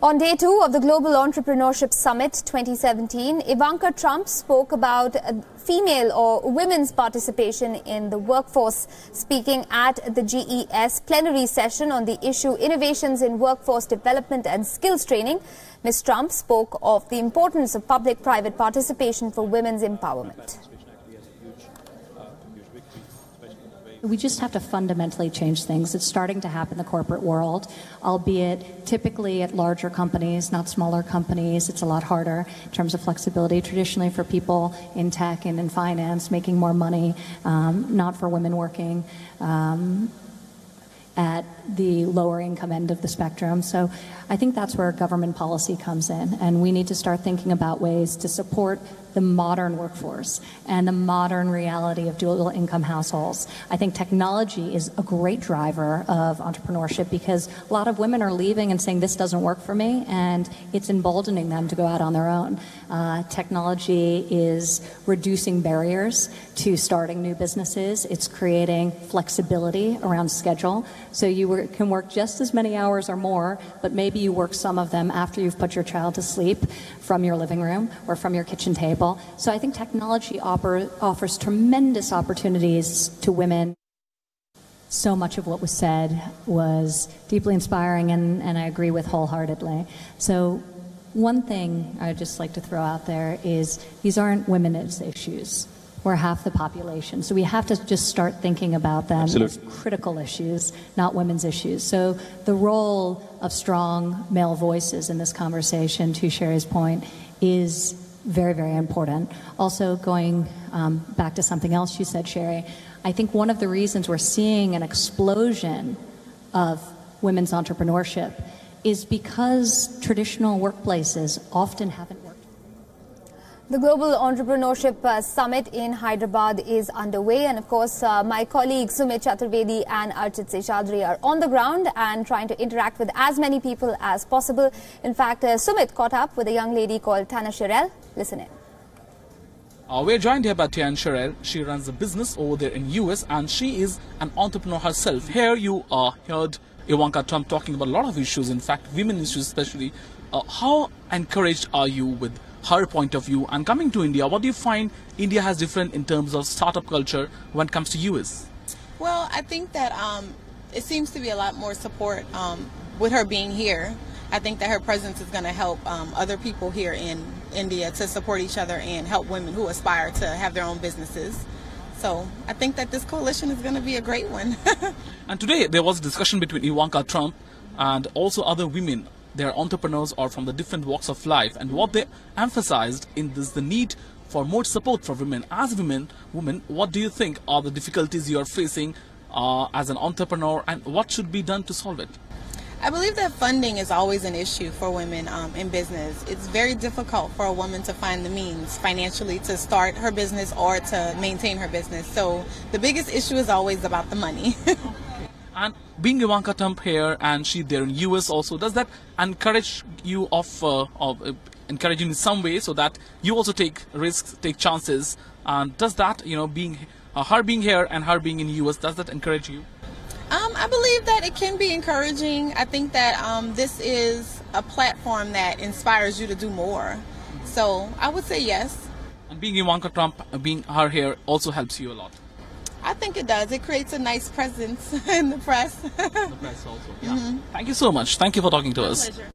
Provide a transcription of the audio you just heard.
On day 2 of the Global Entrepreneurship Summit 2017, Ivanka Trump spoke about female or women's participation in the workforce. Speaking at the GES plenary session on the issue Innovations in Workforce Development and Skills Training, Ms. Trump spoke of the importance of public-private participation for women's empowerment. We just have to fundamentally change things. It's starting to happen in the corporate world, albeit typically at larger companies, not smaller companies. It's a lot harder in terms of flexibility. Traditionally for people in tech and in finance, making more money, not for women working at the lower income end of the spectrum. So I think that's where government policy comes in, and we need to start thinking about ways to support the modern workforce and the modern reality of dual income households. I think technology is a great driver of entrepreneurship because a lot of women are leaving and saying this doesn't work for me, and it's emboldening them to go out on their own. Technology is reducing barriers to starting new businesses. It's creating flexibility around schedule. So you can work just as many hours or more, but maybe you work some of them after you've put your child to sleep from your living room or from your kitchen table. So I think technology offers tremendous opportunities to women. So much of what was said was deeply inspiring, and I agree with wholeheartedly. So one thing I'd just like to throw out there is these aren't women's issues. We're half the population. So we have to just start thinking about them as critical issues, not women's issues. So the role of strong male voices in this conversation, to Sherry's point, is very, very important. Also, going back to something else you said, Sherry, I think one of the reasons we're seeing an explosion of women's entrepreneurship is because traditional workplaces often haven't worked. The Global Entrepreneurship Summit in Hyderabad is underway, and of course my colleagues Sumit Chaturvedi and Archit Seshadri are on the ground and trying to interact with as many people as possible. In fact, Sumit caught up with a young lady called Tana Sherelle. Listen in. We're joined here by Tian Sherelle. She runs a business over there in US, and she is an entrepreneur herself. Here you heard Ivanka Trump talking about a lot of issues, in fact women issues especially. How encouraged are you with her point of view? And coming to India, what do you find India has different in terms of startup culture when it comes to US? Well, I think that it seems to be a lot more support with her being here. I think that her presence is going to help other people here in India to support each other and help women who aspire to have their own businesses. So I think that this coalition is going to be a great one. And today there was a discussion between Ivanka Trump and also other women. They are entrepreneurs or from the different walks of life, and what they emphasized in this, the need for more support for women. As women, what do you think are the difficulties you are facing as an entrepreneur, and what should be done to solve it? I believe that funding is always an issue for women in business. It's very difficult for a woman to find the means financially to start her business or to maintain her business. So the biggest issue is always about the money. And being Ivanka Trump here and she there in US also, does that encourage you encourage you in some way so that you also take risks, take chances? And does that, being her being here and her being in US, does that encourage you? I believe that it can be encouraging. I think that this is a platform that inspires you to do more. So I would say yes. And being Ivanka Trump, being her here also helps you a lot. I think it does. It creates a nice presence in the press. The press also, yeah. Thank you so much. Thank you for talking to us. Pleasure.